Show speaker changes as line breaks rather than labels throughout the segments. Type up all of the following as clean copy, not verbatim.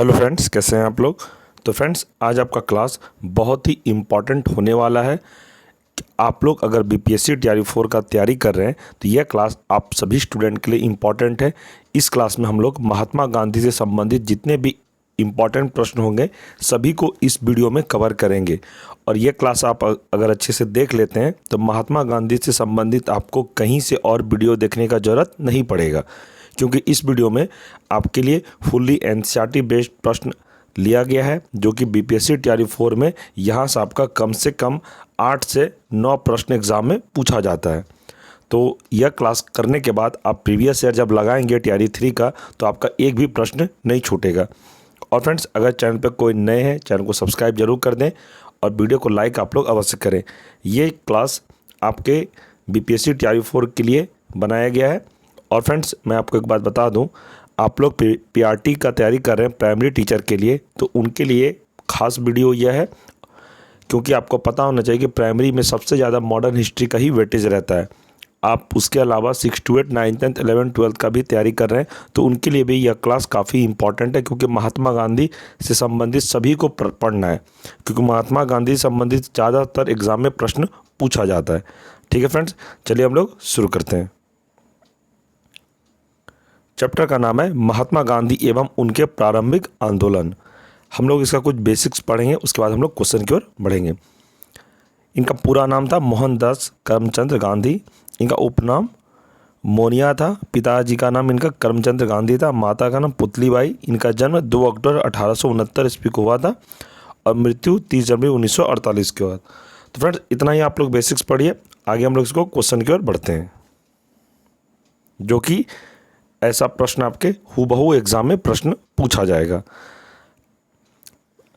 Hello friends, कैसे हैं आप लोग। तो फ्रेंड्स, आज आपका क्लास बहुत ही इम्पॉर्टेंट होने वाला है। आप लोग अगर बीपीएससी टीआरई 4 का तैयारी कर रहे हैं तो यह क्लास आप सभी स्टूडेंट के लिए इम्पॉर्टेंट है। इस क्लास में हम लोग महात्मा गांधी से संबंधित जितने भी इम्पॉर्टेंट प्रश्न होंगे सभी को इस वीडियो में कवर करेंगे। और यह क्लास आप अगर अच्छे से देख लेते हैं तो महात्मा गांधी से संबंधित आपको कहीं से और वीडियो देखने का ज़रूरत नहीं पड़ेगा, क्योंकि इस वीडियो में आपके लिए फुल्ली एनसीईआरटी बेस्ड प्रश्न लिया गया है, जो कि बीपीएससी टीआरई 4 में यहाँ से आपका कम से कम 8 से 9 प्रश्न एग्जाम में पूछा जाता है। तो यह क्लास करने के बाद आप प्रीवियस ईयर जब लगाएंगे टीआरई 3 का तो आपका एक भी प्रश्न नहीं छूटेगा। और फ्रेंड्स, अगर चैनल पर कोई नए हैं, चैनल को सब्सक्राइब जरूर कर दें और वीडियो को लाइक आप लोग अवश्य करें। ये क्लास आपके बीपीएससी टीआरई 4 के लिए बनाया गया है। और फ्रेंड्स, मैं आपको एक बात बता दूं, आप लोग पीआरटी का तैयारी कर रहे हैं प्राइमरी टीचर के लिए, तो उनके लिए खास वीडियो यह है, क्योंकि आपको पता होना चाहिए कि प्राइमरी में सबसे ज़्यादा मॉडर्न हिस्ट्री का ही वेटेज रहता है। आप उसके अलावा 6 to 8, 9th, 10th, 11th, 12th का भी तैयारी कर रहे हैं तो उनके लिए भी यह क्लास काफ़ी इंपॉर्टेंट है, क्योंकि महात्मा गांधी से संबंधित सभी को पढ़ना है, क्योंकि महात्मा गांधी से संबंधित ज़्यादातर एग्जाम में प्रश्न पूछा जाता है। ठीक है फ्रेंड्स, चलिए हम लोग शुरू करते हैं। चैप्टर का नाम है महात्मा गांधी एवं उनके प्रारंभिक आंदोलन। हम लोग इसका कुछ बेसिक्स पढ़ेंगे, उसके बाद हम लोग क्वेश्चन की ओर बढ़ेंगे। इनका पूरा नाम था मोहनदास करमचंद गांधी। इनका उपनाम मोनिया था। पिताजी का नाम इनका करमचंद गांधी था। माता का नाम पुतलीबाई। इनका जन्म 2 अक्टूबर 1869 ईस्वी को हुआ था और मृत्यु 30 जनवरी 1948 के बाद। तो फ्रेंड्स, इतना ही आप लोग बेसिक्स पढ़िए। आगे हम लोग इसको क्वेश्चन की ओर बढ़ते हैं, जो कि ऐसा प्रश्न आपके हूबहू एग्जाम में प्रश्न पूछा जाएगा।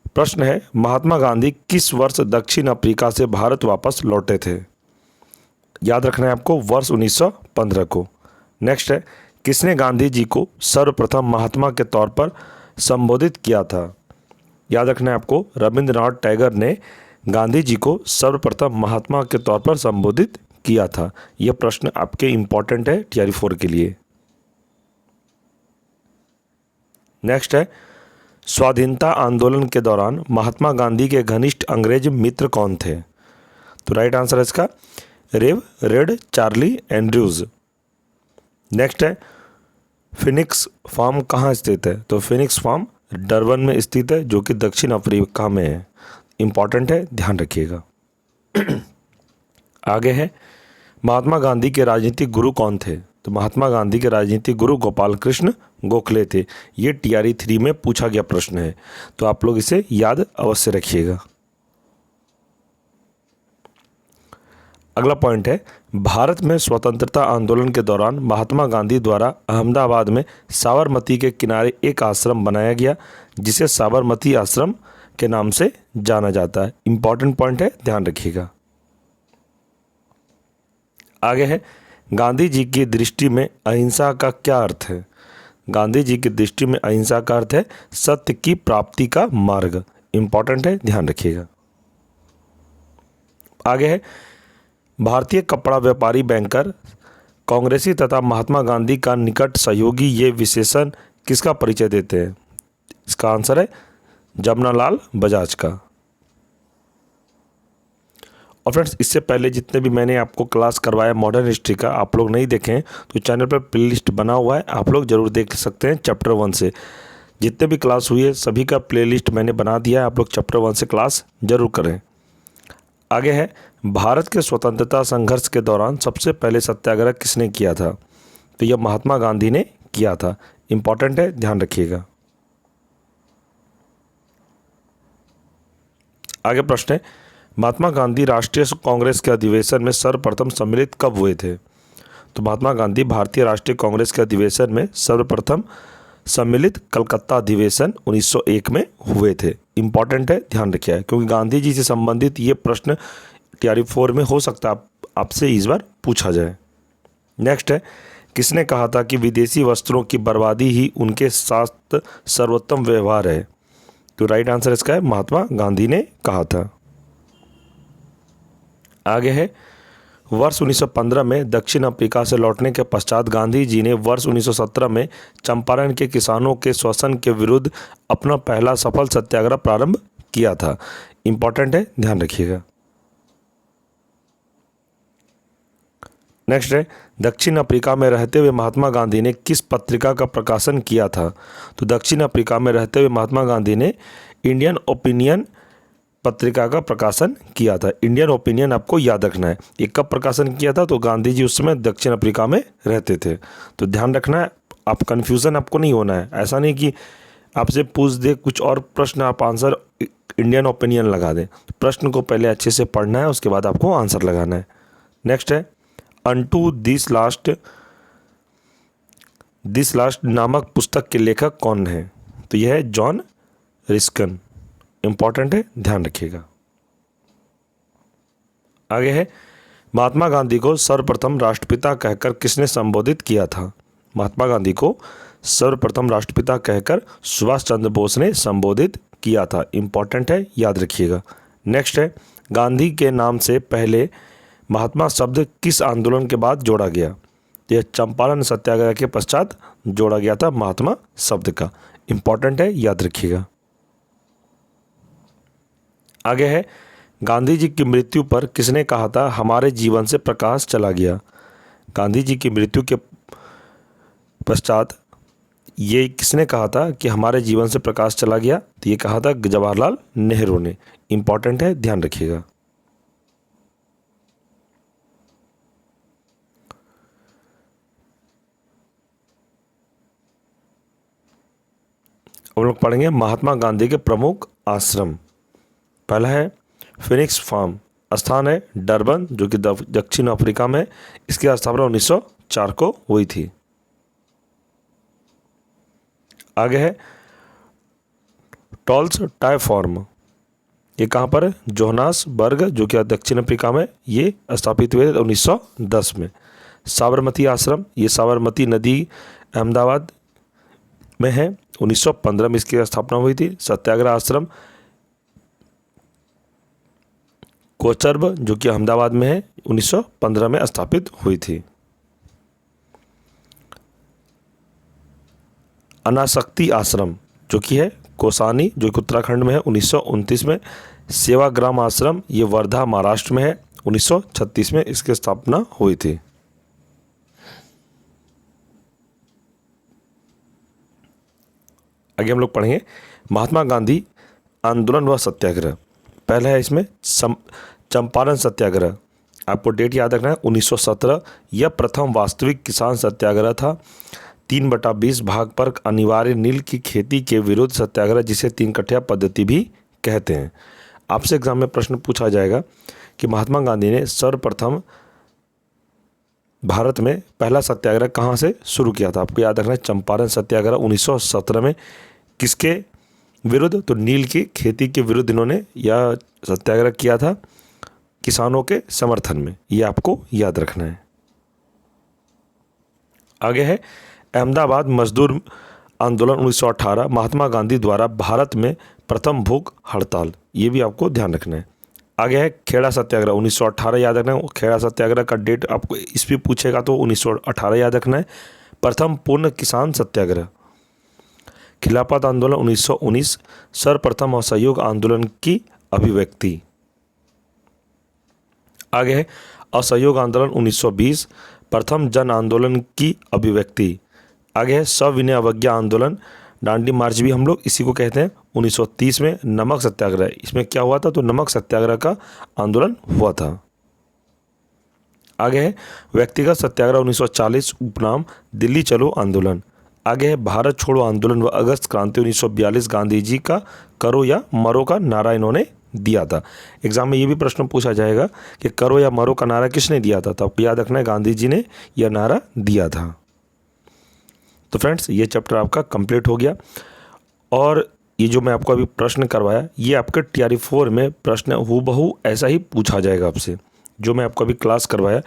प्रश्न है, महात्मा गांधी किस वर्ष दक्षिण अफ्रीका से भारत वापस लौटे थे। याद रखना है आपको, वर्ष 1915 को। नेक्स्ट है, किसने गांधी जी को सर्वप्रथम महात्मा के तौर पर संबोधित किया था। याद रखना है आपको, रविंद्रनाथ टैगोर ने गांधी जी को सर्वप्रथम महात्मा के तौर पर संबोधित किया था। यह प्रश्न आपके इम्पॉर्टेंट है टीआरई 4 के लिए। नेक्स्ट है, स्वाधीनता आंदोलन के दौरान महात्मा गांधी के घनिष्ठ अंग्रेज मित्र कौन थे। तो राइट आंसर है इसका रेव रेड चार्ली एंड्रयूज। नेक्स्ट है, फिनिक्स फार्म कहाँ स्थित है। तो फिनिक्स फार्म डरबन में स्थित है, जो कि दक्षिण अफ्रीका में है। इंपॉर्टेंट है, ध्यान रखिएगा। आगे है, महात्मा गांधी के राजनीतिक गुरु कौन थे। तो महात्मा गांधी के राजनीतिक गुरु गोपाल कृष्ण गोखले थे। ये टीआरई 3 में पूछा गया प्रश्न है, तो आप लोग इसे याद अवश्य रखिएगा। अगला पॉइंट है, भारत में स्वतंत्रता आंदोलन के दौरान महात्मा गांधी द्वारा अहमदाबाद में साबरमती के किनारे एक आश्रम बनाया गया, जिसे साबरमती आश्रम के नाम से जाना जाता है। इंपॉर्टेंट पॉइंट है, ध्यान रखिएगा। आगे है, गांधी जी की दृष्टि में अहिंसा का क्या अर्थ है। गांधी जी की दृष्टि में अहिंसा का अर्थ है सत्य की प्राप्ति का मार्ग। इंपॉर्टेंट है, ध्यान रखिएगा। आगे है, भारतीय कपड़ा व्यापारी बैंकर कांग्रेसी तथा महात्मा गांधी का निकट सहयोगी ये विशेषण किसका परिचय देते हैं। इसका आंसर है जमनालाल बजाज का। और फ्रेंड्स, इससे पहले जितने भी मैंने आपको क्लास करवाया मॉडर्न हिस्ट्री का, आप लोग नहीं देखें तो चैनल पर प्लेलिस्ट बना हुआ है, आप लोग ज़रूर देख सकते हैं। चैप्टर 1 से जितने भी क्लास हुई है सभी का प्लेलिस्ट मैंने बना दिया है, आप लोग चैप्टर 1 से क्लास जरूर करें। आगे है, भारत के स्वतंत्रता संघर्ष के दौरान सबसे पहले सत्याग्रह किसने किया था। तो यह महात्मा गांधी ने किया था। इंपॉर्टेंट है, ध्यान रखिएगा। आगे प्रश्न है, महात्मा गांधी राष्ट्रीय कांग्रेस के अधिवेशन में सर्वप्रथम सम्मिलित कब हुए थे। तो महात्मा गांधी भारतीय राष्ट्रीय कांग्रेस के अधिवेशन में सर्वप्रथम सम्मिलित कलकत्ता अधिवेशन 1901 में हुए थे। इंपॉर्टेंट है, ध्यान रखिए, क्योंकि गांधी जी से संबंधित ये प्रश्न टीआरई 4 में हो सकता है आपसे इस बार पूछा जाए। नेक्स्ट है, किसने कहा था कि विदेशी वस्त्रों की बर्बादी ही उनके साथ सर्वोत्तम व्यवहार है। तो राइट आंसर इसका है महात्मा गांधी ने कहा था। आगे है, वर्ष 1915 में दक्षिण अफ्रीका से लौटने के पश्चात गांधी जी ने वर्ष 1917 में चंपारण के किसानों के शोषण के विरुद्ध अपना पहला सफल सत्याग्रह प्रारंभ किया था। इंपॉर्टेंट है, ध्यान रखिएगा। नेक्स्ट है, दक्षिण अफ्रीका में रहते हुए महात्मा गांधी ने किस पत्रिका का प्रकाशन किया था? तो दक्षिण अफ्रीका में रहते हुए महात्मा गांधी ने इंडियन ओपिनियन पत्रिका का प्रकाशन किया था। इंडियन ओपिनियन आपको याद रखना है। ये कब प्रकाशन किया था? तो गांधी जी उस समय दक्षिण अफ्रीका में रहते थे, तो ध्यान रखना है। आप कन्फ्यूज़न आपको नहीं होना है। ऐसा नहीं कि आपसे पूछ दे कुछ और प्रश्न, आप आंसर इंडियन ओपिनियन लगा दें। प्रश्न को पहले अच्छे से पढ़ना है, उसके बाद आपको आंसर लगाना है। नेक्स्ट है, अनटू दिस लास्ट नामक पुस्तक के लेखक कौन है? तो यह है जॉन रिस्कन। इंपॉर्टेंट है, ध्यान रखिएगा। आगे है, महात्मा गांधी को सर्वप्रथम राष्ट्रपिता कहकर किसने संबोधित किया था? महात्मा गांधी को सर्वप्रथम राष्ट्रपिता कहकर सुभाष चंद्र बोस ने संबोधित किया था। इंपॉर्टेंट है, याद रखिएगा। नेक्स्ट है, गांधी के नाम से पहले महात्मा शब्द किस आंदोलन के बाद जोड़ा गया? यह चंपारण सत्याग्रह के पश्चात जोड़ा गया था महात्मा शब्द का। इंपॉर्टेंट है, याद रखिएगा। आगे है, गांधी जी की मृत्यु पर किसने कहा था हमारे जीवन से प्रकाश चला गया? गांधी जी की मृत्यु के पश्चात ये किसने कहा था कि हमारे जीवन से प्रकाश चला गया? तो ये कहा था जवाहरलाल नेहरू ने। इंपॉर्टेंट है, ध्यान रखिएगा। हम लोग पढ़ेंगे महात्मा गांधी के प्रमुख आश्रम। पहला है फिनिक्स फार्म, स्थान है डरबन जो कि दक्षिण अफ्रीका में। इसकी स्थापना 1904 को हुई थी। आगे है टॉल्स टाई फॉर्म, ये कहाँ पर है? जोहान्सबर्ग जो कि दक्षिण अफ्रीका में। ये स्थापित हुए 1910 में। साबरमती आश्रम, ये साबरमती नदी अहमदाबाद में है। 1915 में इसकी स्थापना हुई थी। सत्याग्रह आश्रम कोचरब जो कि अहमदाबाद में है, 1915 में स्थापित हुई थी। अनासक्ति आश्रम जो कि है कोसानी जो कि उत्तराखंड में है, 1929 में। सेवाग्राम आश्रम ये वर्धा महाराष्ट्र में है, 1936 में इसकी स्थापना हुई थी। आगे हम लोग पढ़ेंगे महात्मा गांधी आंदोलन व सत्याग्रह। पहला है इसमें चंपारण सत्याग्रह। आपको डेट याद रखना है, 1917। यह प्रथम वास्तविक किसान सत्याग्रह था। 3/20 भाग पर अनिवार्य नील की खेती के विरुद्ध सत्याग्रह, जिसे 3 कठिया पद्धति भी कहते हैं। आपसे एग्जाम में प्रश्न पूछा जाएगा कि महात्मा गांधी ने सर्वप्रथम भारत में पहला सत्याग्रह कहाँ से शुरू किया था? आपको याद रखना है चंपारण सत्याग्रह 1917 में। किसके विरुद्ध? तो नील की खेती के विरुद्ध इन्होंने यह सत्याग्रह किया था, किसानों के समर्थन में। ये आपको याद रखना है। आगे है अहमदाबाद मजदूर आंदोलन 1918, महात्मा गांधी द्वारा भारत में प्रथम भूख हड़ताल। ये भी आपको ध्यान रखना है। आगे है खेड़ा सत्याग्रह 1918, याद रखना है। खेड़ा सत्याग्रह का डेट आपको इस भी पूछेगा तो 1918 याद रखना है। प्रथम पूर्ण किसान सत्याग्रह। खिलाफत आंदोलन 1919, सर्वप्रथम असहयोग आंदोलन की अभिव्यक्ति। आगे है असहयोग आंदोलन 1920, प्रथम जन आंदोलन की अभिव्यक्ति। आगे है सविनय अवज्ञा आंदोलन, डांडी मार्च भी हम लोग इसी को कहते हैं, 1930 में। नमक सत्याग्रह, इसमें क्या हुआ था? तो नमक सत्याग्रह का आंदोलन हुआ था। आगे है व्यक्तिगत सत्याग्रह 1940, उपनाम दिल्ली चलो आंदोलन। आगे है भारत छोड़ो आंदोलन व अगस्त क्रांति 1942, गांधी जी का करो या मरो का नारा इन्होंने दिया था। एग्जाम में ये भी प्रश्न पूछा जाएगा कि करो या मरो का नारा किसने दिया था? तो आपको याद रखना है गांधी जी ने यह नारा दिया था। तो फ्रेंड्स, ये चैप्टर आपका कंप्लीट हो गया। और ये जो मैं आपको अभी प्रश्न करवाया, ये आपके TRE 4 में प्रश्न हूबहू ऐसा ही पूछा जाएगा आपसे। जो मैं आपको अभी क्लास करवाया,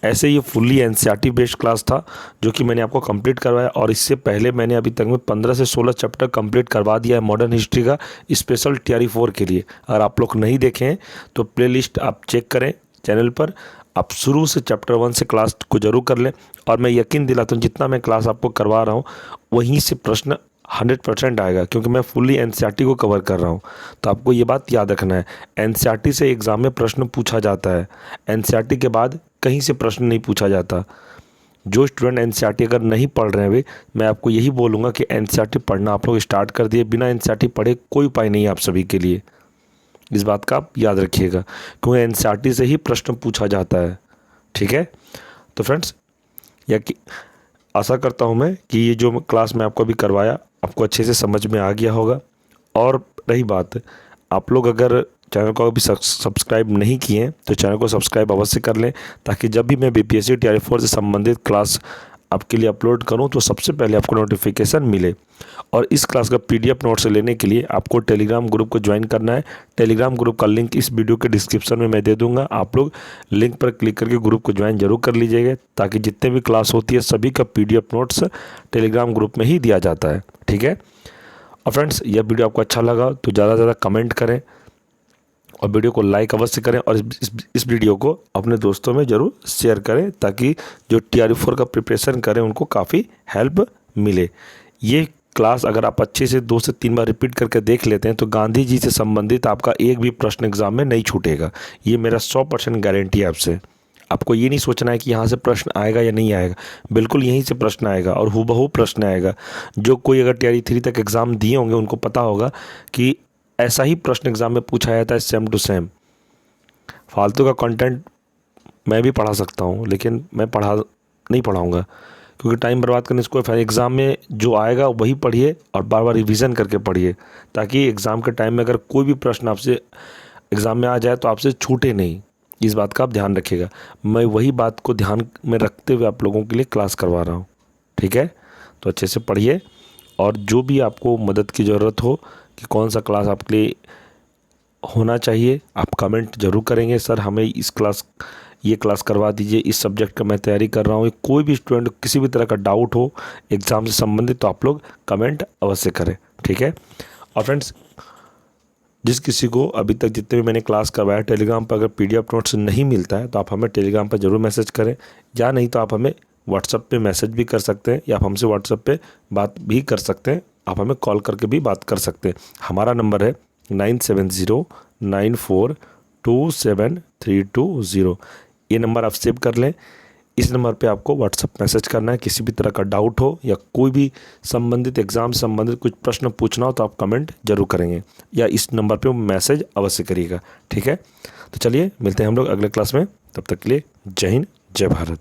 ऐसे ये फुल्ली NCERT बेस्ड क्लास था जो कि मैंने आपको कंप्लीट करवाया। और इससे पहले मैंने अभी तक में 15 से 16 चैप्टर कंप्लीट करवा दिया है मॉडर्न हिस्ट्री का, स्पेशल TRE 4 के लिए। अगर आप लोग नहीं देखें हैं तो प्लेलिस्ट आप चेक करें चैनल पर, आप शुरू से चैप्टर 1 से क्लास को जरूर कर लें। और मैं यकीन दिलाता हूँ जितना मैं क्लास आपको करवा रहा हूँ वहीं से प्रश्न 100% आएगा, क्योंकि मैं फुल्ली एनसीईआरटी को कवर कर रहा हूँ। तो आपको ये बात याद रखना है, एनसीईआरटी से एग्ज़ाम में प्रश्न पूछा जाता है, एनसीईआरटी के बाद कहीं से प्रश्न नहीं पूछा जाता। जो स्टूडेंट एनसीईआरटी अगर नहीं पढ़ रहे हैं वे, मैं आपको यही बोलूँगा कि एनसीईआरटी पढ़ना आप लोग स्टार्ट कर दिए। बिना एनसीईआरटी पढ़े कोई उपाय नहीं है आप सभी के लिए, इस बात का आप याद रखिएगा, क्योंकि एनसीईआरटी से ही प्रश्न पूछा जाता है। ठीक है, तो फ्रेंड्स आशा करता हूँ मैं कि ये जो क्लास मैं आपको अभी करवाया आपको अच्छे से समझ में आ गया होगा। और रही बात, आप लोग अगर चैनल को अभी सब्सक्राइब नहीं किए हैं तो चैनल को सब्सक्राइब अवश्य कर लें, ताकि जब भी मैं बीपीएससी टीआरई 4 से संबंधित क्लास आपके लिए अपलोड करूं तो सबसे पहले आपको नोटिफिकेशन मिले। और इस क्लास का पीडीएफ नोट्स लेने के लिए आपको टेलीग्राम ग्रुप को ज्वाइन करना है। टेलीग्राम ग्रुप का लिंक इस वीडियो के डिस्क्रिप्शन में मैं दे दूंगा, आप लोग लिंक पर क्लिक करके ग्रुप को ज्वाइन जरूर कर लीजिएगा, ताकि जितने भी क्लास होती है सभी का पीडीएफ नोट्स टेलीग्राम ग्रुप में ही दिया जाता है। ठीक है, और फ्रेंड्स यह वीडियो आपको अच्छा लगा तो ज़्यादा से ज़्यादा कमेंट करें और वीडियो को लाइक अवश्य करें, और इस वीडियो को अपने दोस्तों में ज़रूर शेयर करें, ताकि जो टीआरई 4 का प्रिपरेशन करें उनको काफ़ी हेल्प मिले। ये क्लास अगर आप अच्छे से 2 से 3 बार रिपीट करके देख लेते हैं तो गांधी जी से संबंधित आपका एक भी प्रश्न एग्जाम में नहीं छूटेगा, ये मेरा 100% गारंटी है आपसे। आपको ये नहीं सोचना है कि यहाँ से प्रश्न आएगा या नहीं आएगा, बिल्कुल यहीं से प्रश्न आएगा और हूबहू प्रश्न आएगा। जो कोई अगर टीआरई 3 तक एग्ज़ाम दिए होंगे उनको पता होगा कि ऐसा ही प्रश्न एग्ज़ाम में पूछा जाता है, सेम टू सेम। फालतू का कंटेंट मैं भी पढ़ा सकता हूँ, लेकिन मैं नहीं पढ़ाऊँगा, क्योंकि टाइम बर्बाद करने से कोई फायदा। एग्ज़ाम में जो आएगा वही पढ़िए और बार बार रिवीजन करके पढ़िए, ताकि एग्ज़ाम के टाइम में अगर कोई भी प्रश्न आपसे एग्ज़ाम में आ जाए तो आपसे छूटे नहीं। इस बात का आप ध्यान रखिएगा, मैं वही बात को ध्यान में रखते हुए आप लोगों के लिए क्लास करवा रहा हूँ। ठीक है, तो अच्छे से पढ़िए, और जो भी आपको मदद की ज़रूरत हो कि कौन सा क्लास आपके लिए होना चाहिए, आप कमेंट जरूर करेंगे, सर हमें ये क्लास करवा दीजिए, इस सब्जेक्ट का मैं तैयारी कर रहा हूँ। कोई भी स्टूडेंट किसी भी तरह का डाउट हो एग्ज़ाम से संबंधित तो आप लोग कमेंट अवश्य करें। ठीक है, और फ्रेंड्स जिस किसी को अभी तक जितने भी मैंने क्लास करवाया टेलीग्राम पर अगर पीडीएफ नोट्स नहीं मिलता है तो आप हमें टेलीग्राम पर ज़रूर मैसेज करें, या नहीं तो आप हमें व्हाट्सएप पे मैसेज भी कर सकते हैं, या आप हमसे व्हाट्सएप पे बात भी कर सकते हैं। आप हमें कॉल करके भी बात कर सकते हैं। हमारा नंबर है 9709427320। ये नंबर आप सेव कर लें। इस नंबर पे आपको व्हाट्सएप मैसेज करना है, किसी भी तरह का डाउट हो या कोई भी संबंधित एग्ज़ाम से संबंधित कुछ प्रश्न पूछना हो तो आप कमेंट जरूर करेंगे, या इस नंबर पे मैसेज अवश्य करिएगा। ठीक है, तो चलिए मिलते हैं हम लोग अगले क्लास में, तब तक के लिए जय हिंद जय भारत।